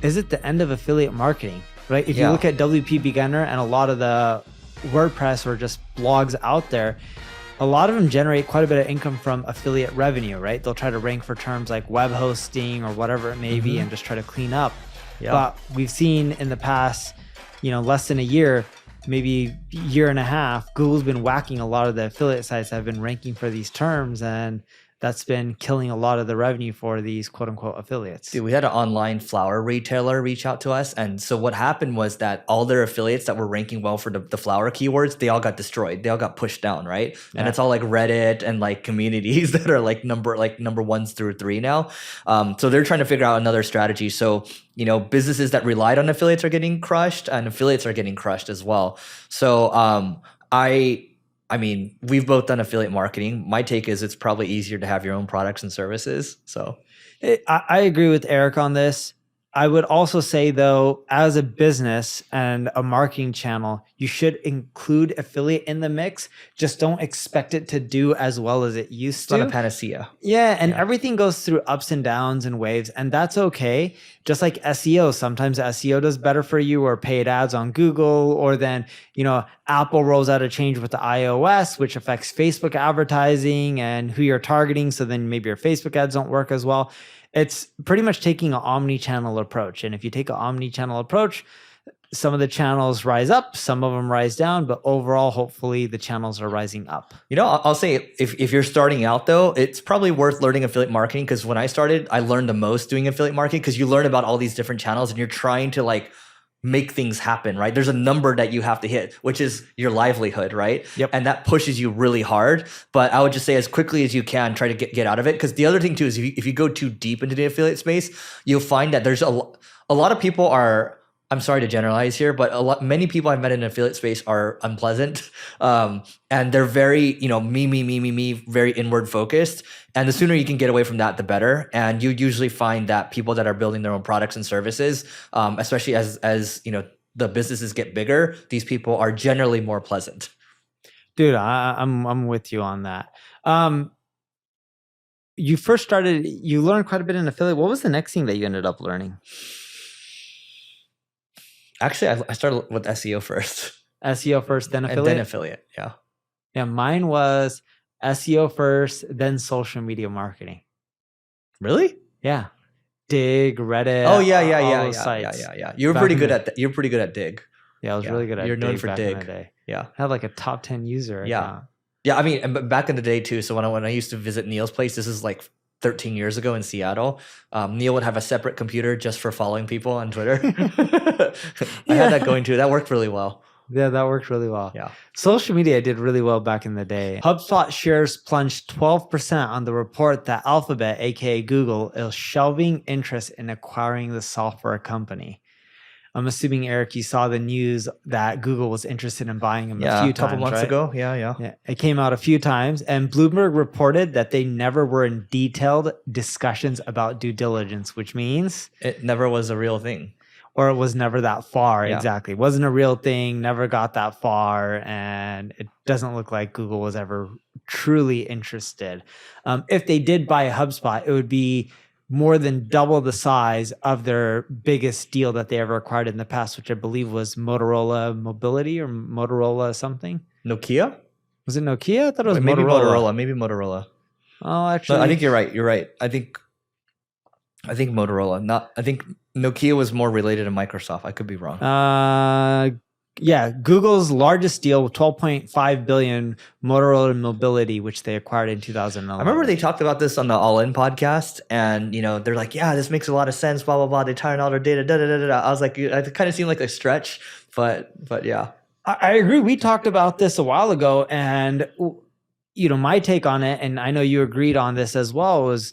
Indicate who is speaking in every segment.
Speaker 1: is it the end of affiliate marketing, right? If you look at WP Beginner and a lot of the WordPress or just blogs out there, a lot of them generate quite a bit of income from affiliate revenue, right? They'll try to rank for terms like web hosting or whatever it may be and just try to clean up. But we've seen in the past, less than a year, maybe year and a half, Google's been whacking a lot of the affiliate sites that have been ranking for these terms, and that's been killing a lot of the revenue for these quote unquote affiliates.
Speaker 2: Dude, we had an online flower retailer reach out to us. And so what happened was that all their affiliates that were ranking well for the flower keywords, they all got destroyed. They all got pushed down, right? Yeah. And it's all like Reddit and like communities that are like number 1 through 3 now. So they're trying to figure out another strategy. So, businesses that relied on affiliates are getting crushed, and affiliates are getting crushed as well. So I mean, we've both done affiliate marketing. My take is it's probably easier to have your own products and services. So
Speaker 1: I agree with Eric on this. I would also say, though, as a business and a marketing channel, you should include affiliate in the mix. Just don't expect it to do as well as it used to.
Speaker 2: It's not a panacea.
Speaker 1: Yeah, and everything goes through ups and downs and waves, and that's okay. Just like SEO, sometimes SEO does better for you, or paid ads on Google, or then, Apple rolls out a change with the iOS, which affects Facebook advertising and who you're targeting. So then maybe your Facebook ads don't work as well. It's pretty much taking an omni-channel approach. And if you take an omni-channel approach, some of the channels rise up, some of them rise down, but overall, hopefully the channels are rising up.
Speaker 2: I'll say if you're starting out though, it's probably worth learning affiliate marketing, because when I started, I learned the most doing affiliate marketing, because you learn about all these different channels and you're trying to like make things happen, right? There's a number that you have to hit, which is your livelihood, right?
Speaker 1: Yep.
Speaker 2: And that pushes you really hard. But I would just say as quickly as you can, try to get out of it. Because the other thing too is if you go too deep into the affiliate space, you'll find that there's a lot of people are, I'm sorry to generalize here, but many people I've met in the affiliate space are unpleasant. And they're very, me, very inward focused. And the sooner you can get away from that, the better. And you usually find that people that are building their own products and services, especially as the businesses get bigger, these people are generally more pleasant.
Speaker 1: Dude, I'm with you on that. You learned quite a bit in affiliate. What was the next thing that you ended up learning?
Speaker 2: Actually, I started with SEO first.
Speaker 1: SEO first, then affiliate?
Speaker 2: And then affiliate, yeah.
Speaker 1: Yeah, mine was SEO first, then social media marketing.
Speaker 2: Really?
Speaker 1: Yeah. Dig, Reddit.
Speaker 2: Oh yeah. You're pretty good at Dig.
Speaker 1: Yeah, I was really good at Dig.
Speaker 2: You're known for
Speaker 1: back
Speaker 2: Dig.
Speaker 1: in the day.
Speaker 2: Yeah.
Speaker 1: I had like a top 10 user account.
Speaker 2: Yeah, I mean, back in the day too. So when I used to visit Neil's place, this is like 13 years ago in Seattle, Neil would have a separate computer just for following people on Twitter. I had that going too. That worked really well.
Speaker 1: Yeah, that worked really well.
Speaker 2: Yeah.
Speaker 1: Social media did really well back in the day. HubSpot shares plunged 12% on the report that Alphabet, aka Google, is shelving interest in acquiring the software company. I'm assuming, Eric, you saw the news that Google was interested in buying them a few times,
Speaker 2: a couple months ago. Yeah.
Speaker 1: It came out a few times, and Bloomberg reported that they never were in detailed discussions about due diligence, which means
Speaker 2: it never was a real thing.
Speaker 1: Or it was never that far. Yeah. Exactly. It wasn't a real thing, never got that far, and it doesn't look like Google was ever truly interested. If they did buy HubSpot, it would be more than double the size of their biggest deal that they ever acquired in the past, which I believe was Motorola Mobility or Motorola something.
Speaker 2: Nokia?
Speaker 1: Was it Nokia? I thought it was
Speaker 2: maybe
Speaker 1: Motorola.
Speaker 2: Maybe Motorola.
Speaker 1: Oh, actually.
Speaker 2: No, I think you're right. I think Motorola. I think Nokia was more related to Microsoft. I could be wrong.
Speaker 1: Yeah, Google's largest deal with $12.5 billion, Motorola Mobility, which they acquired in 2011.
Speaker 2: I remember they talked about this on the All In podcast, and they're like, "Yeah, this makes a lot of sense." Blah blah blah. They tie in all their data. Da da da da. I was like, it kind of seemed like a stretch, but yeah.
Speaker 1: I agree. We talked about this a while ago, and my take on it, and I know you agreed on this as well, was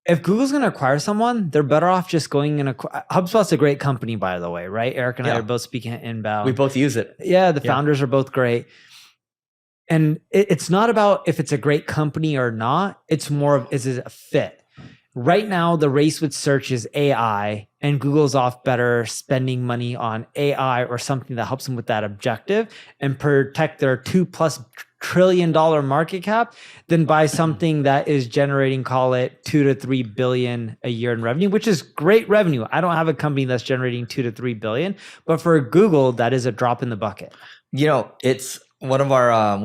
Speaker 1: if Google's going to acquire someone, they're better off just going and HubSpot's a great company, by the way, right? Eric and I are both speaking at Inbound.
Speaker 2: We both use it.
Speaker 1: Yeah, the founders are both great. And it's not about if it's a great company or not. It's more of, is it a fit? Right now, the race with search is AI, and Google's off better spending money on AI or something that helps them with that objective and protect their $2+ trillion market cap than buy something that is generating, call it 2 to 3 billion a year in revenue, which is great revenue. I don't have a company that's generating 2 to 3 billion, but for Google, that is a drop in the bucket.
Speaker 2: You know, it's one of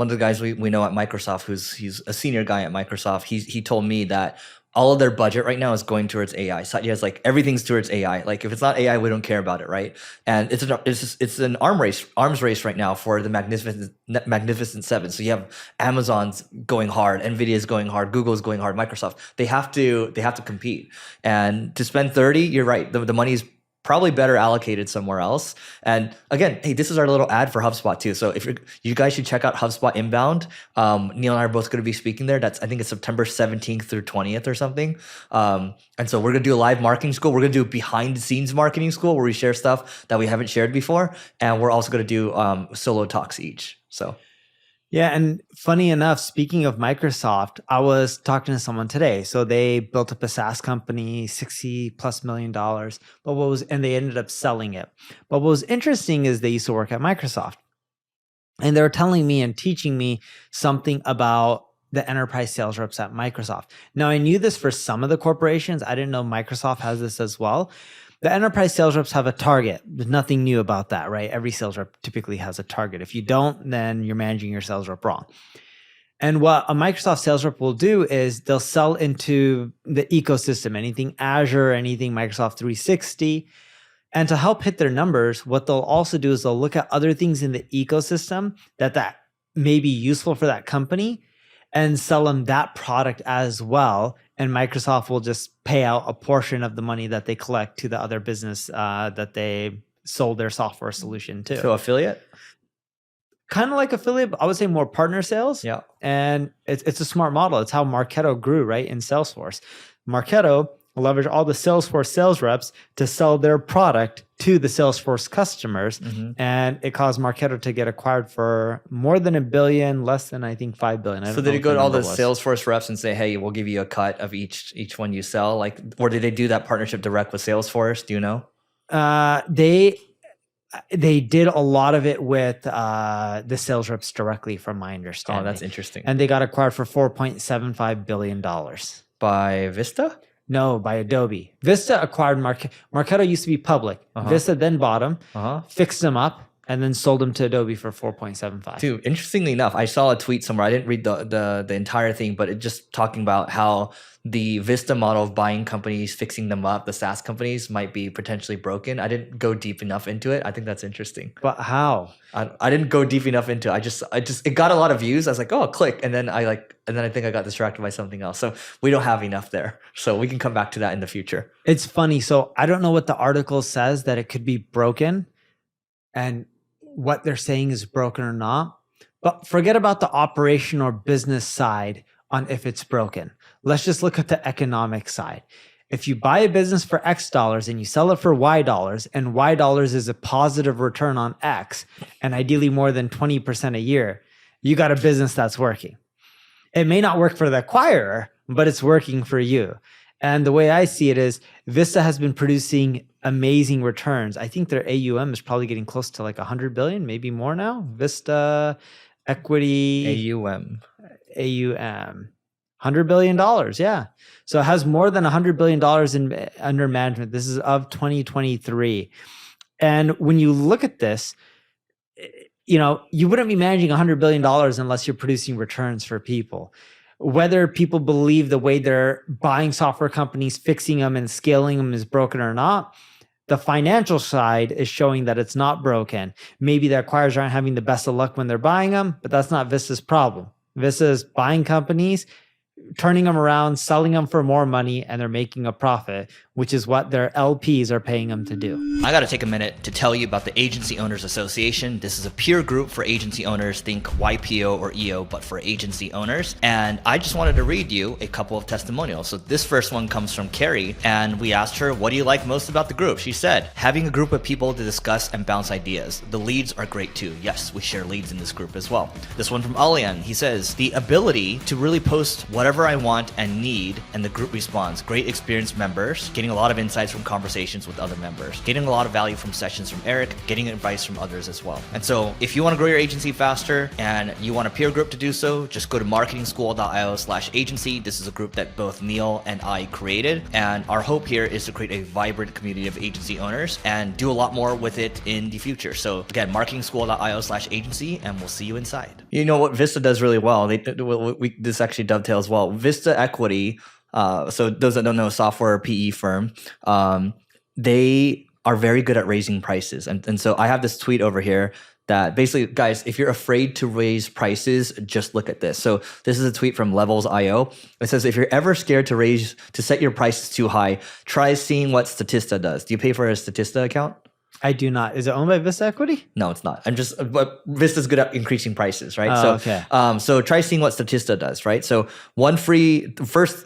Speaker 2: the guys we know at Microsoft, he's a senior guy at Microsoft. He told me that all of their budget right now is going towards AI. So he has like everything's towards AI. Like if it's not AI, we don't care about it, right? And it's an arms race right now for the Magnificent Seven. So you have Amazon's going hard, Nvidia's going hard, Google's going hard, Microsoft. They have to compete. And to spend 30, you're right. The money's probably better allocated somewhere else. And again, hey, this is our little ad for HubSpot too. So if you guys should check out HubSpot Inbound. Neil and I are both going to be speaking there. I think it's September 17th through 20th or something. And so we're going to do a live marketing school. We're going to do behind the scenes marketing school where we share stuff that we haven't shared before. And we're also going to do solo talks each. So
Speaker 1: yeah, and funny enough, speaking of Microsoft, I was talking to someone today. So they built up a SaaS company, $60+ million, and they ended up selling it. But what was interesting is they used to work at Microsoft, and they were telling me and teaching me something about the enterprise sales reps at Microsoft. Now, I knew this for some of the corporations. I didn't know Microsoft has this as well. The enterprise sales reps have a target. There's nothing new about that, right? Every sales rep typically has a target. If you don't, then you're managing your sales rep wrong. And what a Microsoft sales rep will do is they'll sell into the ecosystem, anything Azure, anything Microsoft 360. And to help hit their numbers, what they'll also do is they'll look at other things in the ecosystem that may be useful for that company and sell them that product as well. And Microsoft will just pay out a portion of the money that they collect to the other business that they sold their software solution to.
Speaker 2: So affiliate?
Speaker 1: Kind of like affiliate, but I would say more partner sales.
Speaker 2: Yeah.
Speaker 1: And it's a smart model. It's how Marketo grew, right, in Salesforce. Marketo leveraged all the Salesforce sales reps to sell their product to the Salesforce customers. Mm-hmm. And it caused Marketo to get acquired for more than $1 billion, less than, I think, $5 billion.
Speaker 2: So did it go to all the Salesforce reps and say, hey, we'll give you a cut of each one you sell? Like, or did they do that partnership direct with Salesforce? Do you know?
Speaker 1: They did a lot of it with the sales reps directly, from my understanding.
Speaker 2: Oh, that's interesting.
Speaker 1: And they got acquired for $4.75 billion.
Speaker 2: By Vista?
Speaker 1: No, by Adobe. Vista acquired Marketo used to be public. Vista then bought them, fixed them up, and then sold them to Adobe for 4.75.
Speaker 2: Dude, interestingly enough, I saw a tweet somewhere. I didn't read the entire thing, but it just talking about how the Vista model of buying companies, fixing them up, the SaaS companies might be potentially broken. I didn't go deep enough into it. I think that's interesting.
Speaker 1: But how?
Speaker 2: I didn't go deep enough into it. It got a lot of views. I was like, oh, click. And then I think I got distracted by something else. So we don't have enough there. So we can come back to that in the future.
Speaker 1: It's funny. So I don't know what the article says that it could be broken and what they're saying is broken or not. But forget about the operation or business side on if it's broken. Let's just look at the economic side. If you buy a business for X dollars and you sell it for Y dollars, and Y dollars is a positive return on X, and ideally more than 20% a year, you got a business that's working. It may not work for the acquirer, but it's working for you. And the way I see it is Vista has been producing amazing returns. I think their AUM is probably getting close to like 100 billion, maybe more now. Vista equity
Speaker 2: AUM.
Speaker 1: $100 billion, yeah. So it has more than $100 billion under management. This is of 2023. And when you look at this, you wouldn't be managing $100 billion unless you're producing returns for people. Whether people believe the way they're buying software companies, fixing them and scaling them is broken or not, the financial side is showing that it's not broken. Maybe the acquirers aren't having the best of luck when they're buying them, but that's not Vista's problem. Vista is buying companies, turning them around, selling them for more money, and they're making a profit, which is what their LPs are paying them to do.
Speaker 2: I got to take a minute to tell you about the Agency Owners Association. This is a peer group for agency owners. Think YPO or EO, but for agency owners. And I just wanted to read you a couple of testimonials. So this first one comes from Carrie, and we asked her, what do you like most about the group? She said, having a group of people to discuss and bounce ideas. The leads are great too. Yes, we share leads in this group as well. This one from Alian, he says, the ability to really post whatever whatever I want and need, and the group responds. Great experienced members, getting a lot of insights from conversations with other members, getting a lot of value from sessions from Eric, getting advice from others as well. And so if you want to grow your agency faster and you want a peer group to do so, just go to marketingschool.io/agency. This is a group that both Neil and I created. And our hope here is to create a vibrant community of agency owners and do a lot more with it in the future. So again, marketingschool.io/agency, and we'll see you inside. You know what Vista does really well? This actually dovetails well. Vista Equity, so those that don't know, software PE firm, they are very good at raising prices. And so I have this tweet over here that basically, guys, if you're afraid to raise prices, just look at this. So this is a tweet from Levels.io. It says, if you're ever scared to set your prices too high, try seeing what Statista does. Do you pay for a Statista account?
Speaker 1: I do not. Is it owned by Vista Equity?
Speaker 2: No, it's not. But Vista's good at increasing prices, right?
Speaker 1: Okay.
Speaker 2: So try seeing what Statista does, right? So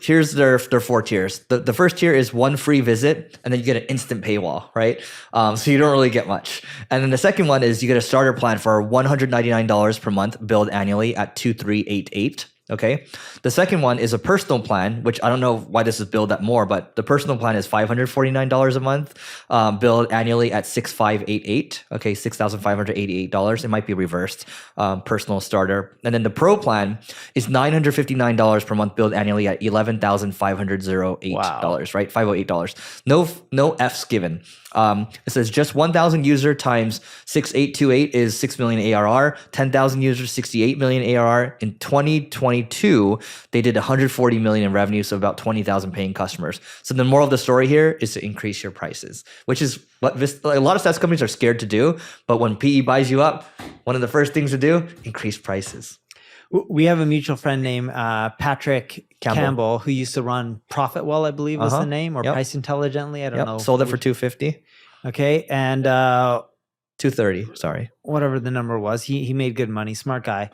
Speaker 2: here's their 4 tiers. The first tier is 1 free visit, and then you get an instant paywall, right? So you don't really get much. And then the second one is you get a starter plan for $199 per month, billed annually at 2388. Okay. The second one is a personal plan, which I don't know why this is billed at more, but the personal plan is $549 a month, billed annually at 6588. Okay, $6,588. It might be reversed. Personal starter, and then the pro plan is $959 per month, billed annually at $11,508.
Speaker 1: Wow.
Speaker 2: Right, $508. No F's given. It says just 1,000 user times 6828 is 6 million ARR. 10,000 users, 68 million ARR. In 2022, they did 140 million in revenue, so about 20,000 paying customers. So the moral of the story here is to increase your prices, which is what a lot of SaaS companies are scared to do. But when PE buys you up, one of the first things to do, increase prices.
Speaker 1: We have a mutual friend named Patrick Campbell who used to run ProfitWell, I believe was the name, or Price Intelligently. I don't know.
Speaker 2: Sold it for $250.
Speaker 1: Okay. And
Speaker 2: $230. Sorry.
Speaker 1: Whatever the number was. He made good money. Smart guy.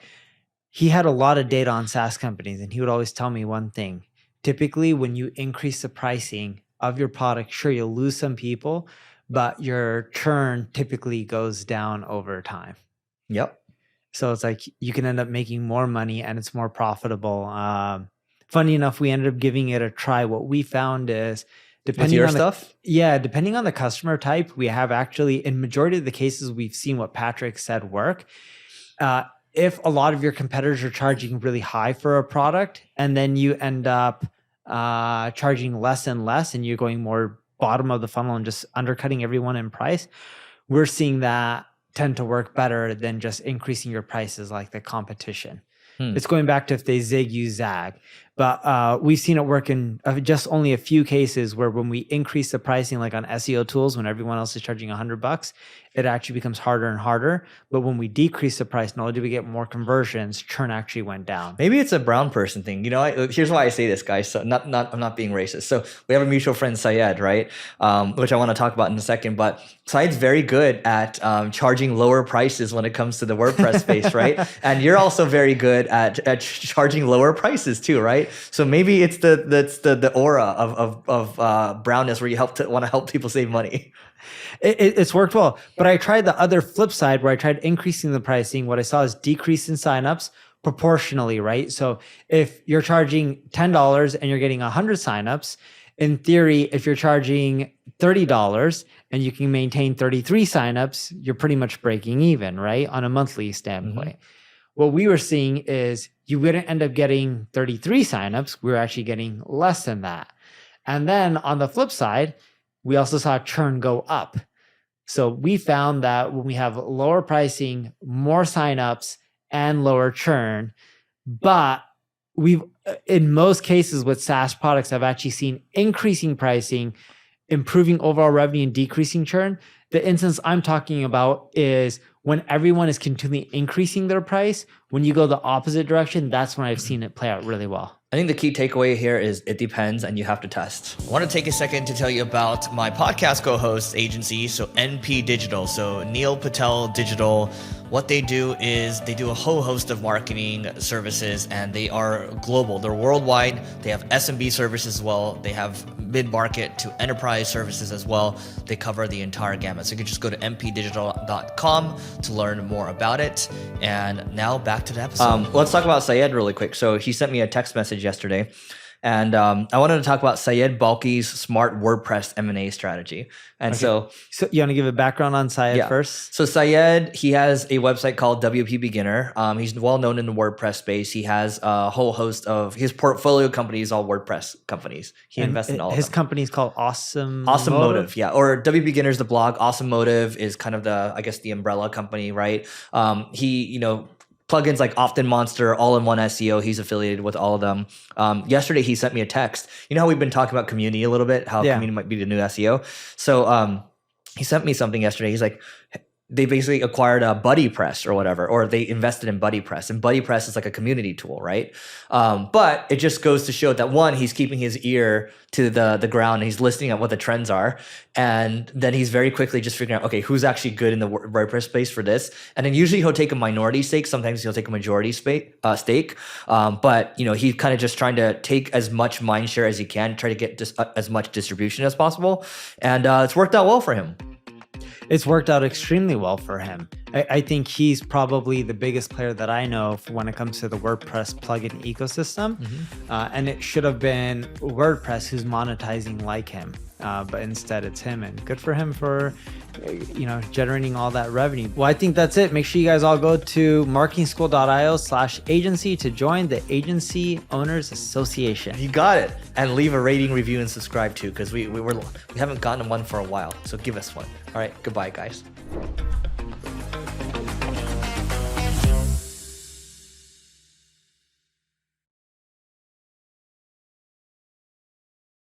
Speaker 1: He had a lot of data on SaaS companies, and he would always tell me one thing. Typically, when you increase the pricing of your product, sure, you'll lose some people, but your churn typically goes down over time.
Speaker 2: Yep.
Speaker 1: So it's like you can end up making more money and it's more profitable. Funny enough, we ended up giving it a try. What we found is depending on depending on the customer type, we have actually, in majority of the cases, we've seen what Patrick said work. If a lot of your competitors are charging really high for a product and then you end up charging less and less and you're going more bottom of the funnel and just undercutting everyone in price, we're seeing that tend to work better than just increasing your prices like the competition. It's going back to if they zig, you zag. But we've seen it work in just only a few cases where when we increase the pricing, like on SEO tools, when everyone else is charging $100, it actually becomes harder and harder. But when we decrease the price, not only do we get more conversions, churn actually went down.
Speaker 2: Maybe it's a brown person thing. You know, here's why I say this, guys. So I'm not being racist. So we have a mutual friend, Syed, right? Which I want to talk about in a second. But Syed's very good at charging lower prices when it comes to the WordPress space, right? And you're also very good at charging lower prices too, right? So maybe it's the aura of brownness where you want to help people save money.
Speaker 1: It's worked well, but I tried the other flip side where I tried increasing the pricing. What I saw is decrease in signups proportionally, right? So if you're charging $10 and you're getting 100 signups, in theory, if you're charging $30 and you can maintain 33 signups, you're pretty much breaking even, right? On a monthly standpoint. What we were seeing is you wouldn't end up getting 33 signups. We were actually getting less than that. And then on the flip side, we also saw churn go up. So we found that when we have lower pricing, more signups, and lower churn, but we've, in most cases with SaaS products, I've actually seen increasing pricing, improving overall revenue, and decreasing churn. The instance I'm talking about is when everyone is continually increasing their price. When you go the opposite direction, that's when I've seen it play out really well.
Speaker 2: I think the key takeaway here is it depends and you have to test. I want to take a second to tell you about my podcast co-host agency, so NP Digital, so Neil Patel Digital. What they do is they do a whole host of marketing services and they are global. They're worldwide. They have SMB services as well. They have mid-market to enterprise services as well. They cover the entire gamut. So you can just go to mpdigital.com to learn more about it. And now back to the episode. Let's talk about Syed really quick. So he sent me a text message yesterday. And I wanted to talk about Syed Balkhi's smart WordPress M&A strategy. And so
Speaker 1: you want to give a background on Syed first?
Speaker 2: So Syed, he has a website called WP Beginner. He's well known in the WordPress space. He has a whole host of his portfolio companies, all WordPress companies. He invests in all of them.
Speaker 1: His company is called Awesome
Speaker 2: Motive, yeah. Or WP Beginner is the blog. Awesome Motive is kind of the, I guess, the umbrella company, right? He, plugins like Often Monster, All-in-One SEO, he's affiliated with all of them. Yesterday, he sent me a text. You know how we've been talking about community a little bit, how community might be the new SEO? So he sent me something yesterday. He's like, they basically acquired a BuddyPress or whatever, or they invested in BuddyPress. And BuddyPress is like a community tool, right? But it just goes to show that one, he's keeping his ear to the ground and he's listening at what the trends are. And then he's very quickly just figuring out, okay, who's actually good in the WordPress space for this? And then usually he'll take a minority stake. Sometimes he'll take a majority stake. But he's kind of just trying to take as much mind share as he can, try to get just as much distribution as possible. And it's worked out well for him.
Speaker 1: It's worked out extremely well for him. I think he's probably the biggest player that I know when it comes to the WordPress plugin ecosystem. And it should have been WordPress who's monetizing like him. But instead it's him, and good for him for generating all that revenue. Well, I think that's it. Make sure you guys all go to marketingschool.io/agency to join the Agency Owners Association.
Speaker 2: You got it. And leave a rating, review, and subscribe too, because we haven't gotten one for a while. So give us one. All right, goodbye, guys.